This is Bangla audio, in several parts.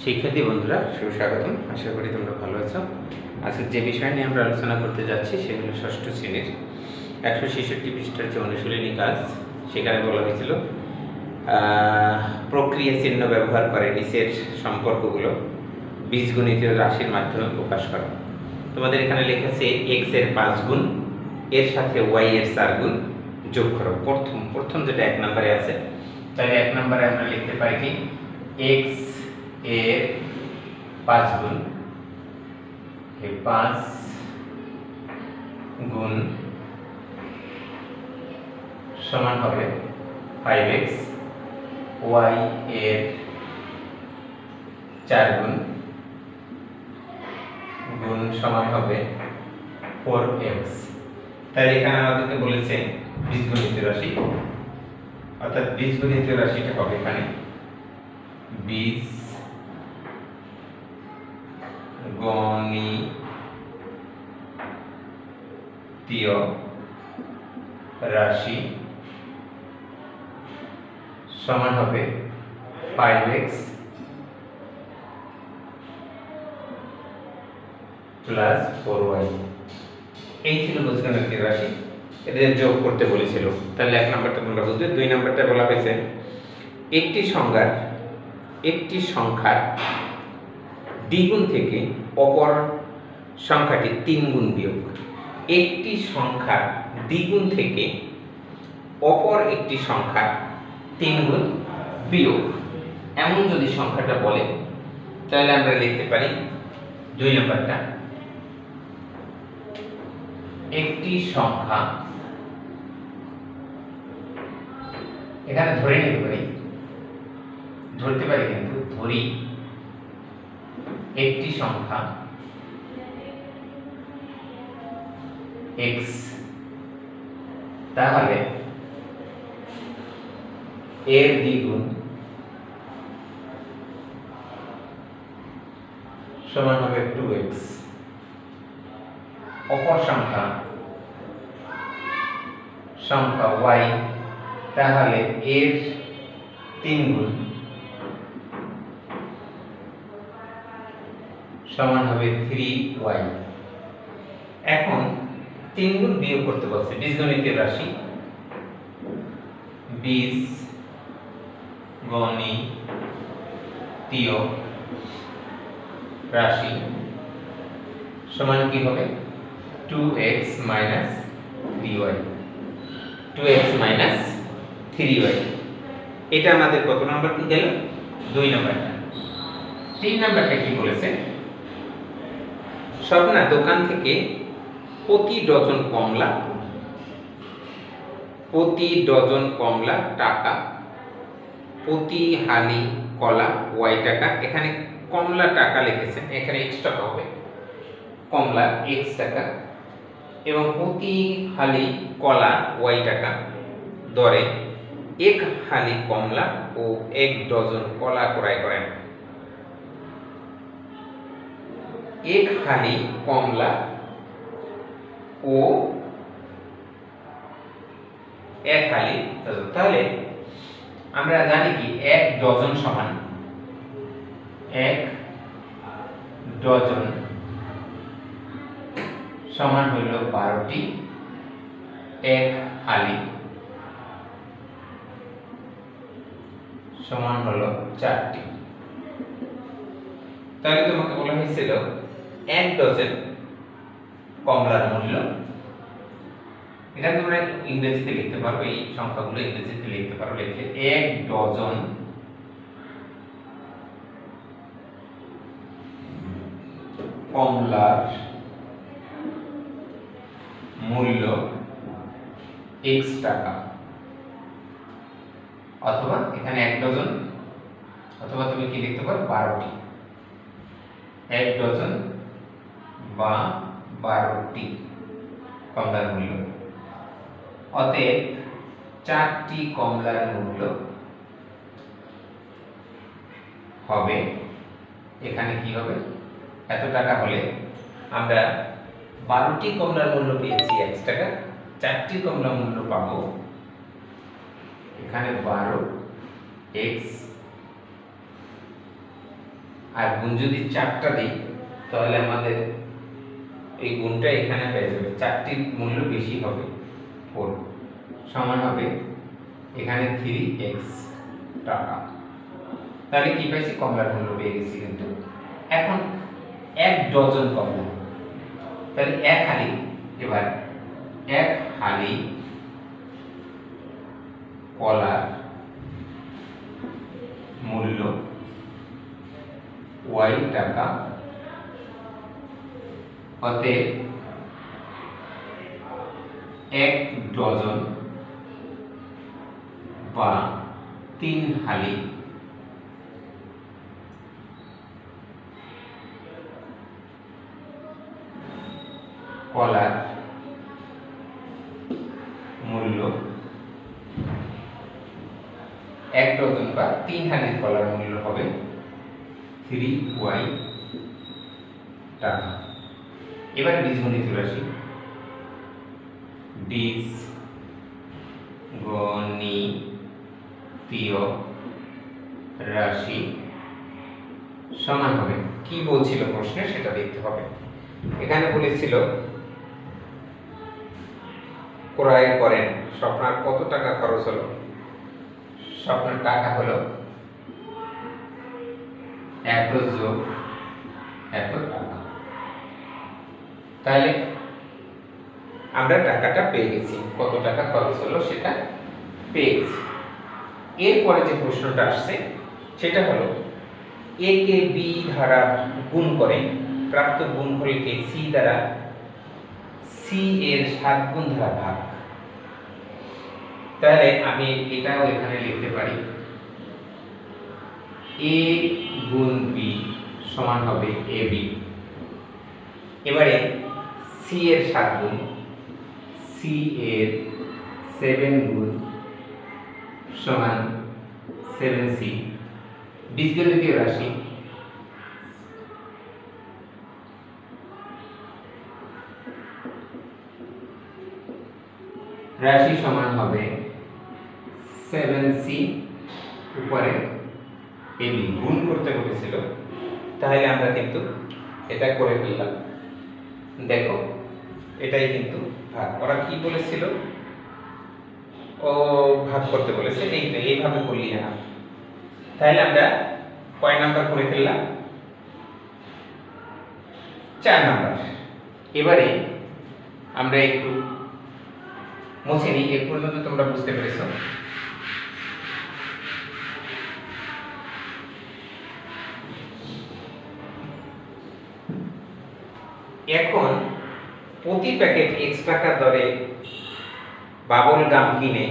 শিক্ষার্থী বন্ধুরা সুস্বাগতম। আশা করি তোমরা ভালো আছো। আজকে যে বিষয় নিয়ে আমরা আলোচনা করতে যাচ্ছি সে হলো ষষ্ঠ শ্রেণীর 166 পৃষ্ঠার যে অনুশীলনী কাজ, সেখানে বলা হয়েছিল প্রক্রিয়া চিহ্ন ব্যবহার করে নিচের সম্পর্কগুলো বীজগণিতীয় রাশির মাধ্যমে প্রকাশ করা। তোমাদের এখানে লেখা আছে x এর 5 গুণ এর সাথে y এর 4 গুণ যোগ করো। প্রথম যেটা 1 নম্বরে আছে, তাহলে 1 নম্বরে আমরা লিখতে পারি কি x এর 5 গুণ 5 গুণ সমান হবে 5x, y এর 4 গুণ গুণ সমান হবে 4x। তাহলে এখানে আমাদেরকে বলেছে বীজগণিতীয় রাশি, অর্থাৎ বীজগণিতীয় রাশিটা হবে এখানে বীজগণিতীয় রাশি সমান হবে 5x প্লাস 4y। এই ছিল বীজগণিতীয় রাশি, এদের যোগ করতে বলেছিল। তাহলে 1 নম্বরটা তোমরা বুঝবে। 2 নম্বরটা বলা হয়েছে একটি সংখ্যার দ্বিগুণ থেকে অপর সংখ্যাটি 3 গুণ বিয়োগ। একটি সংখ্যার দ্বিগুণ থেকে অপর একটি সংখ্যা 3 গুণ বিয়োগ, এমন যদি সংখ্যাটা বলে তাহলে আমরা লিখতে পারি 2 নম্বরটা, একটি সংখ্যা, এখানে ধরে নিতে পারি, ধরতে পারি কিন্তু ধরি একটি সংখ্যা x, তাহলে এর দ্বিগুণ সমান হবে 2x। অপর সংখ্যা y, তাহলে এর 3 গুণ সমান হবে 3y। এখন 3 গুণ বিয়োগ করতে বলছে। বীজগণিতীয় রাশি, বীজগণিতীয় রাশি সমান কি হবে 2x minus 3y। 2x minus 3y, এটা আমাদের কত নাম্বার গেল? 2 নাম্বারটা। 3 নাম্বারটা কি বলেছে? স্বপ্না দোকান থেকে প্রতি ডজন কমলা টাকা, প্রতি হালি কলা y টাকা। এখানে কমলা টাকা লিখেছেন, এখানে x টাকা হবে, কমলা x টাকা, এবং প্রতি হালি কলা y টাকা দরে 1 হালি কমলা ও 1 ডজন কলা ক্রয় করেন। 1 হালি কমলা ও 1 হালি ডজন। তাহলে আমরা জানি কি 1 ডজন সমান 1 ডজন সমান হলো 12টি, 1 হালি সমান হলো 4টি। তাহলে তোমাকে বলা হয়েছিল 1 ডজন কমলার মূল্য, এখানে তোমরা ইংরেজিতে লিখতে পারো, এই সংখ্যাগুলো ইংরেজিতে লিখতে পারো, লিখে 1 ডজন কমলার মূল্য x টাকা, অথবা এখানে 1 ডজন, অথবা তুমি কি লিখতে পারো 12টি, 1 ডজন বা 12টি কমলার মূল্য। অতএব 4টি কমলার মূল্য হবে, এখানে কি হবে এত টাকা হলে আমরা 12টি কমলার মূল্য পেয়েছি 1 টাকা, 4টি কমলার মূল্য পাবো এখানে 12x আর গুণ যদি 4টা দিই তাহলে আমাদের এই গুণটা এখানে পেয়ে যাবে, 4টির মূল্য বেশি হবে 4 সমান হবে এখানে 3x টাকা। তাহলে কি পাইছি, কমলার মূল্য পেয়ে গেছি। কিন্তু এখন 1 ডজন কমলা, তাহলে 1 হালি, এবার 1 হালি কলার মূল্য y টাকা, অতএব 1 ডজন বা 3 হালি কলার মূল্য, 1 ডজন বা 3 হালি কলার মূল্য হবে 3y টাকা। এবারে বীজগণিত রাশি, বীজগণিতীয় রাশি সমান হবে, কি বলছিল প্রশ্নে সেটা দেখতে হবে। এখানে বলেছিল ক্রয় করেন, স্বপ্নার কত টাকা খরচ হলো, স্বপ্নের টাকা হলো এত যোগ এত টাকা। তাহলে আমরা টাকাটা পেয়ে গেছি, কত টাকা খরচ হলো সেটা পেয়ে গেছি। এরপরে যে প্রশ্নটা আসছে সেটা হলো a কে b দ্বারা গুণ করে প্রাপ্ত গুণফলকে c দ্বারা c এর 7 গুণ দ্বারা ভাগ। তাহলে আমি এটাও এখানে লিখতে পারি, a গুণ b সমান হবে ab। এবারে c এর 7 গুণ, c এর 7 গুণ সমান 7c। বীজগণিতীয় রাশি, রাশি সমান হবে 7c উপরে ab, গুণ করতে বলেছিল, তাহলে আমরা কিন্তু এটা করে ফেললাম। দেখো এটাই কিন্তু ভাগ, ওরা কি বলেছিল, ও ভাগ করতে বলেছে, এইভাবে করলি না। তাহলে আমরা কয় নাম্বার করে ফেললাম, 4 নাম্বার। এবারে আমরা একটু মুছে নিই, এ পর্যন্ত তোমরা বুঝতে পেরেছো। এখন প্রতি প্যাকেট x টাকা দরে বাবল গাম কিনে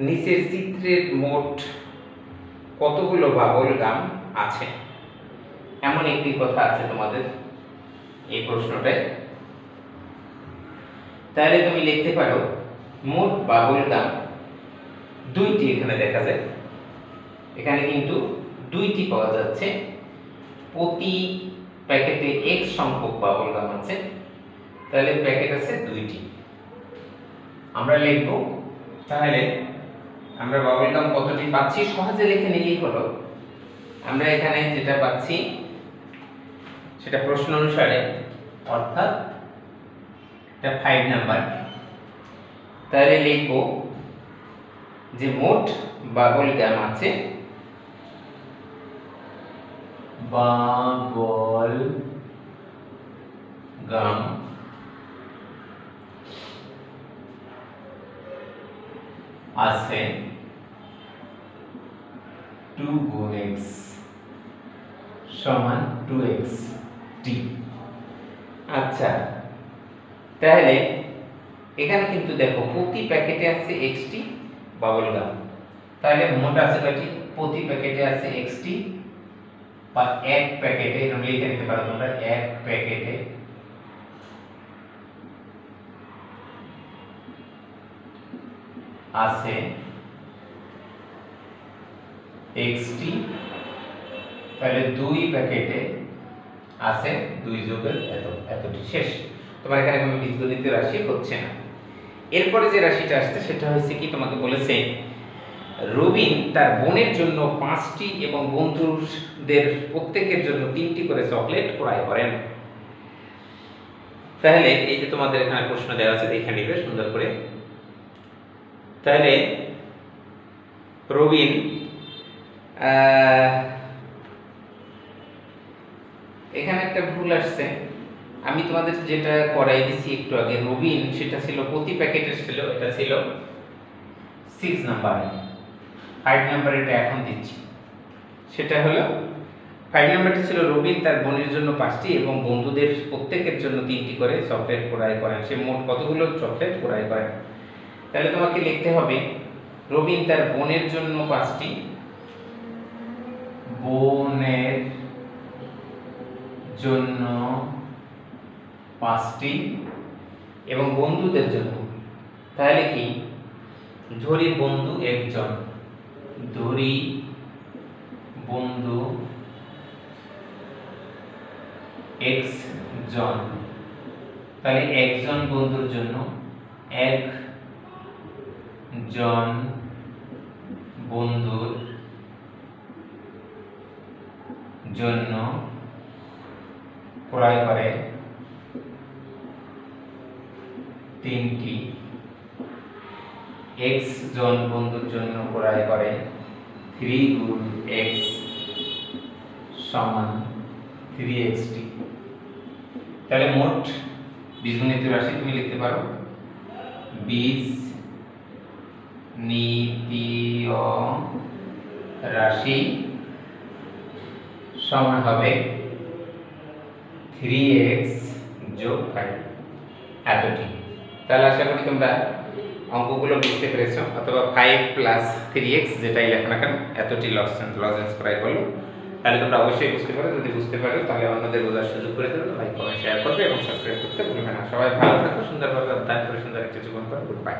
নিচের চিত্রের মোট কতগুলো বাবল গাম আছে, এমন একটি কথা আছে তোমাদের এই প্রশ্নটায়। তাহলে তুমি লিখতে পারো মোট বাবল গাম 2টি, এখানে দেখা যায়, এখানে কিন্তু 2টি পাওয়া যাচ্ছে, প্রতি প্যাকেটে x সংখ্যক বাবল গাম আছে, তাহলে প্যাকেট আছে 2টি। আমরা লিখব, তাহলে আমরা বাবল গাম কতটি পাচ্ছি সহজে লিখে নিলেই হলো। আমরা এখানে যেটা পাচ্ছি সেটা প্রশ্ন অনুসারে, অর্থাৎ এটা 5 নাম্বার। তাহলে লিখব যে মোট বাবল গাম আছে, বাবল গাম আছে 2 গুণ x সমান 2x t। আচ্ছা, তাহলে এখানে কিন্তু দেখো প্রতি প্যাকেটে আছে xt বাবল গাম, তাহলে মোট আছে কয়টি, প্রতি প্যাকেটে আছে xt, বা এক প্যাকেটে এরকম লিখে নিতে পারো তোমরা, এক প্যাকেটে আছে xt, তাহলে 2 প্যাকেটে আছে 2 যোগের এতটি। শেষ, তোমার এখানে কোনো বীজগণিতীয় রাশি হচ্ছে না। এরপরে যে রাশিটা আসছে সেটা হচ্ছে কি, তোমাকে বলেছে রবিন তার বোনের জন্য 5টি এবং বন্ধুদের প্রত্যেকের জন্য 3টি করে চকলেট ক্রয় করেন। তাহলে এই যে তোমাদের এখানে প্রশ্ন দেওয়া আছে, দেখে নিবে সুন্দর করে। তাহলে রবিন এখানে একটা ভুল আসছে, আমি তোমাদের যেটা করাই দিছি একটু আগে, রবিন সেটা ছিল প্রতি প্যাকেটের ছিল, এটা ছিল 6 নাম্বারে, 5 নাম্বার এটা এখন দিচ্ছি। সেটা হলো 5 নাম্বারটা ছিল রবিন তার বোনের জন্য 5টি এবং বন্ধুদের প্রত্যেকের জন্য 3টি করে চকলেট ক্রয় করেন। সে মোট কতগুলো চকলেট ক্রয় করেন? তাহলে তোমাকে লিখতে হবে রবিন তার বোনের জন্য 5টি, বোনের জন্য 5টি এবং বন্ধুদের জন্য, তাহলে কি ধরি বন্ধু একজন, ধরি বন্ধু x জন, তাহলে একজন বন্ধুর জন্য একজন বন্ধুর জন্য ক্রয় করে 3টি, x জন বন্ধুর জন্য ক্রয় করে 3 গুণ x সমান 3xt। তাহলে মোট বীজগণিত রাশি তুমি লিখতে পারো বীজগণিতীয় রাশি সমান হবে 3x যোগ 5, এতটি। তাহলে আশা করি তোমরা অঙ্কগুলো বুঝতে পেরেছো, অথবা 5 প্লাস 3x যেটাই লেখো না কেন এতটি লজেন্স ক্রয় করলো। তাহলে তোমরা অবশ্যই বুঝতে পারো, যদি বুঝতে পারো তাহলে অন্যদের বোঝার সুযোগ করে দেবে। লাইক কমেন্ট শেয়ার করবে এবং সাবস্ক্রাইব করতে ভুলবে না। সবাই ভালো থাকো, সুন্দরভাবে অধ্যয়ন করে সুন্দর একটা জীবন করো। Good bye.